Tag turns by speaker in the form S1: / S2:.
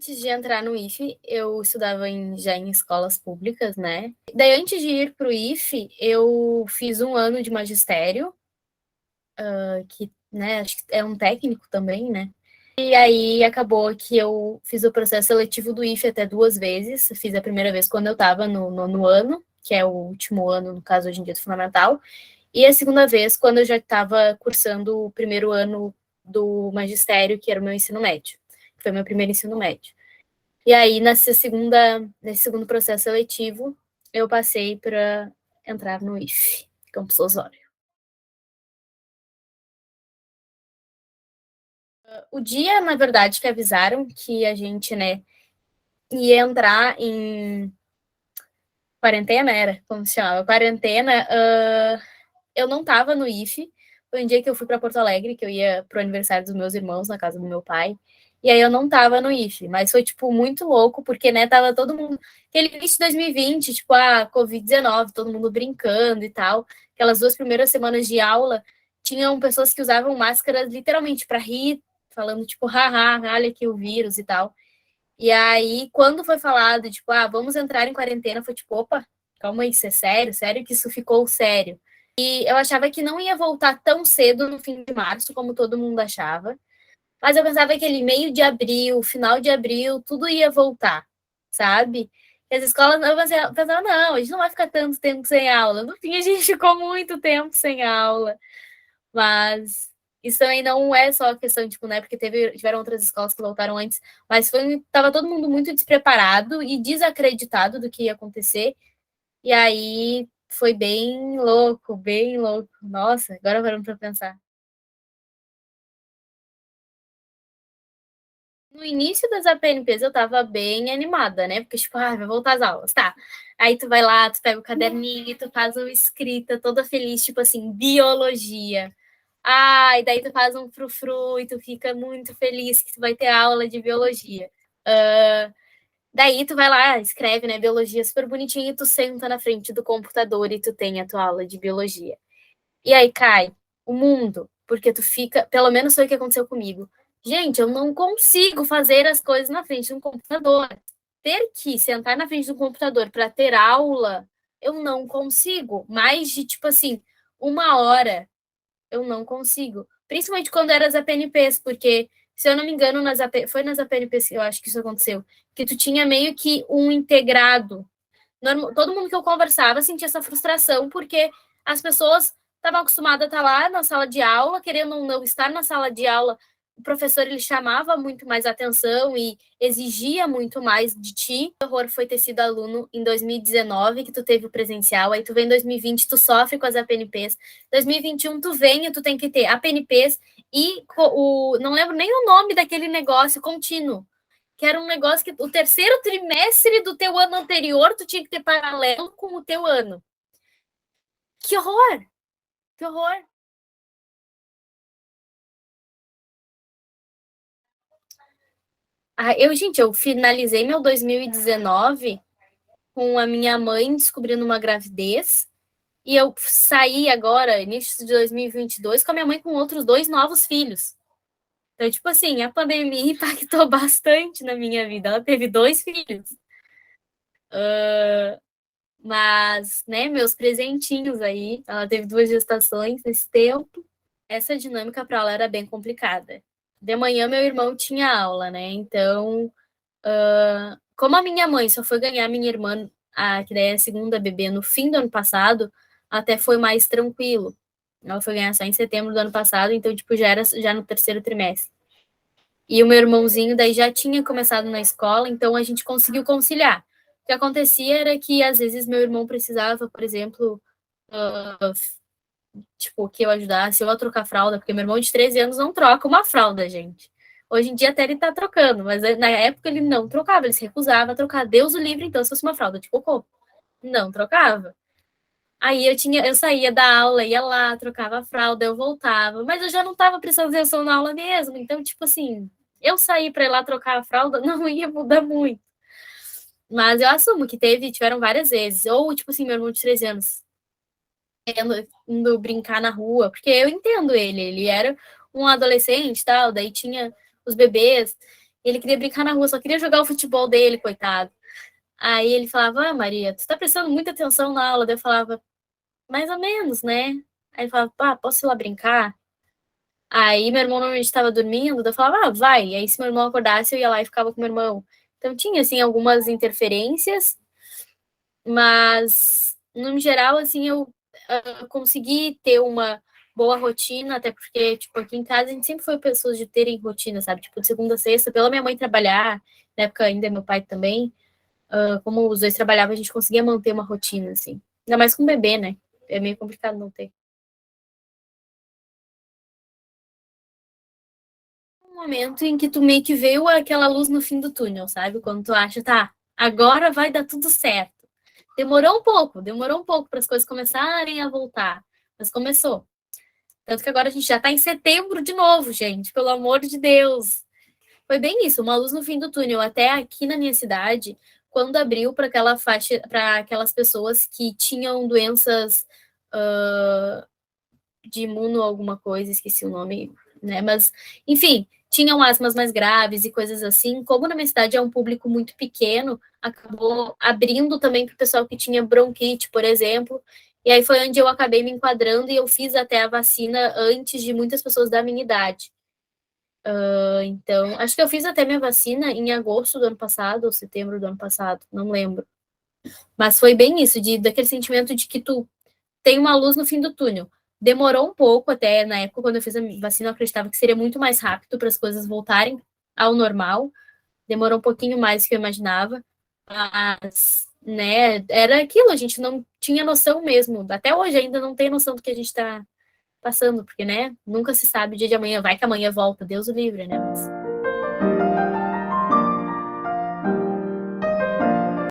S1: antes de entrar no IFE, eu estudava já em escolas públicas, né? Daí, antes de ir para o IFE, eu fiz um ano de magistério, que, né, acho que é um técnico também, né? E aí acabou que eu fiz o processo seletivo do IFE até 2 vezes. Fiz a primeira vez quando eu estava no ano, que é o último ano, no caso, hoje em dia, do fundamental. E a segunda vez quando eu já estava cursando o primeiro ano do magistério, que era o meu ensino médio. Que foi meu primeiro ensino médio. E aí, nesse segundo processo seletivo, eu passei para entrar no IFE, Campus Osório. O dia, na verdade, que avisaram que a gente, né, ia entrar em quarentena, era como se chamava, quarentena, eu não estava no IFE, foi um dia que eu fui para Porto Alegre, que eu ia pro aniversário dos meus irmãos, na casa do meu pai, e aí eu não estava no IFE, mas foi, tipo, muito louco, porque, né, tava todo mundo, aquele início de 2020, tipo, Covid-19, todo mundo brincando e tal, aquelas 2 primeiras semanas de aula, tinham pessoas que usavam máscaras literalmente para rir, falando, tipo, haha, olha aqui o vírus e tal. E aí, quando foi falado, tipo, vamos entrar em quarentena, foi tipo, opa, calma aí, isso é sério? Sério que isso ficou sério? E eu achava que não ia voltar tão cedo no fim de março, como todo mundo achava. Mas eu pensava que ele meio de abril, final de abril, tudo ia voltar, sabe? E as escolas, eu pensava, não, a gente não vai ficar tanto tempo sem aula. No fim, a gente ficou muito tempo sem aula. Mas isso também não é só questão, tipo, né? Porque tiveram outras escolas que voltaram antes, mas tava todo mundo muito despreparado e desacreditado do que ia acontecer. E aí foi bem louco, bem louco. Nossa, agora parando para pensar. No início das APNPs eu tava bem animada, né? Porque, tipo, vai voltar às aulas, tá. Aí tu vai lá, tu pega o caderninho e tu faz uma escrita toda feliz, tipo assim, biologia. E daí tu faz um frufru e tu fica muito feliz que tu vai ter aula de biologia. Daí tu vai lá, escreve, né, biologia super bonitinho e tu senta na frente do computador e tu tem a tua aula de biologia. E aí cai o mundo, porque tu fica, pelo menos foi o que aconteceu comigo. Gente, eu não consigo fazer as coisas na frente de um computador. Ter que sentar na frente do computador para ter aula, eu não consigo. Mais de, tipo assim, 1 hora eu não consigo. Principalmente quando eram as APNPs, porque, se eu não me engano, foi nas APNPs que eu acho que isso aconteceu, que tu tinha meio que um integrado. Todo mundo que eu conversava sentia essa frustração, porque as pessoas estavam acostumadas a estar lá na sala de aula, querendo ou não estar na sala de aula, o professor ele chamava muito mais atenção e exigia muito mais de ti. O horror foi ter sido aluno em 2019, que tu teve o presencial, aí tu vem em 2020, tu sofre com as APNPs. 2021 tu vem e tu tem que ter APNPs e não lembro nem o nome daquele negócio contínuo, que era um negócio que o terceiro trimestre do teu ano anterior tu tinha que ter paralelo com o teu ano. Que horror! Que horror! Gente, eu finalizei meu 2019 com a minha mãe descobrindo uma gravidez e eu saí agora, início de 2022, com a minha mãe com outros 2 novos filhos. Então, tipo assim, a pandemia impactou bastante na minha vida. Ela teve 2 filhos. Mas, né, meus presentinhos aí, ela teve 2 gestações nesse tempo. Essa dinâmica para ela era bem complicada. De manhã, meu irmão tinha aula, né? Então, como a minha mãe só foi ganhar minha irmã, que daí é a segunda bebê, no fim do ano passado, até foi mais tranquilo. Ela foi ganhar só em setembro do ano passado, então, tipo, já era já no terceiro trimestre. E o meu irmãozinho daí já tinha começado na escola, então a gente conseguiu conciliar. O que acontecia era que, às vezes, meu irmão precisava, por exemplo, tipo, que eu ajudasse eu a trocar fralda, porque meu irmão de 13 anos não troca uma fralda, gente. Hoje em dia até ele tá trocando, mas na época ele não trocava, ele se recusava a trocar. Deus o livre, então, se fosse uma fralda de cocô. Não trocava. Aí eu saía da aula, ia lá, trocava a fralda, eu voltava, mas eu já não tava prestando atenção na aula mesmo, então, tipo assim, eu sair para ir lá trocar a fralda não ia mudar muito. Mas eu assumo que tiveram várias vezes, ou, tipo assim, meu irmão de 13 anos indo brincar na rua, porque eu entendo ele era um adolescente e tal, daí tinha os bebês, Ele queria brincar na rua, só queria jogar o futebol dele, coitado. Aí ele falava, Maria, tu tá prestando muita atenção na aula? Daí eu falava, mais ou menos, né? Aí ele falava, posso ir lá brincar? Aí meu irmão normalmente estava dormindo, daí eu falava, vai. E aí se meu irmão acordasse, eu ia lá e ficava com meu irmão. Então tinha, assim, algumas interferências, mas, no geral, assim, eu consegui ter uma boa rotina, até porque, tipo, aqui em casa a gente sempre foi pessoas de terem rotina, sabe? Tipo, de segunda a sexta, pela minha mãe trabalhar, na época ainda meu pai também, como os dois trabalhavam, a gente conseguia manter uma rotina, assim. Ainda mais com bebê, né? É meio complicado não ter. Um momento em que tu meio que veio aquela luz no fim do túnel, sabe? Quando tu acha, tá, agora vai dar tudo certo. Demorou um pouco para as coisas começarem a voltar, mas começou. Tanto que agora a gente já está em setembro de novo, gente, pelo amor de Deus. Foi bem isso, uma luz no fim do túnel. Até aqui na minha cidade, quando abriu para aquela faixa, para aquelas pessoas que tinham doenças uh, de imuno alguma coisa, esqueci o nome, né? Mas, enfim, tinham asmas mais graves e coisas assim. Como na minha cidade é um público muito pequeno, acabou abrindo também para o pessoal que tinha bronquite, por exemplo. E aí foi onde eu acabei me enquadrando e eu fiz até a vacina antes de muitas pessoas da minha idade. Então, acho que eu fiz até minha vacina em agosto do ano passado, ou setembro do ano passado, não lembro. Mas foi bem isso, daquele sentimento de que tu tem uma luz no fim do túnel. Demorou um pouco, até na época, quando eu fiz a vacina, eu acreditava que seria muito mais rápido para as coisas voltarem ao normal. Demorou um pouquinho mais do que eu imaginava. Mas, né, era aquilo, a gente não tinha noção mesmo. Até hoje ainda não tem noção do que a gente está passando, porque, né, nunca se sabe o dia de amanhã. Vai que amanhã volta, Deus o livre, né? Mas...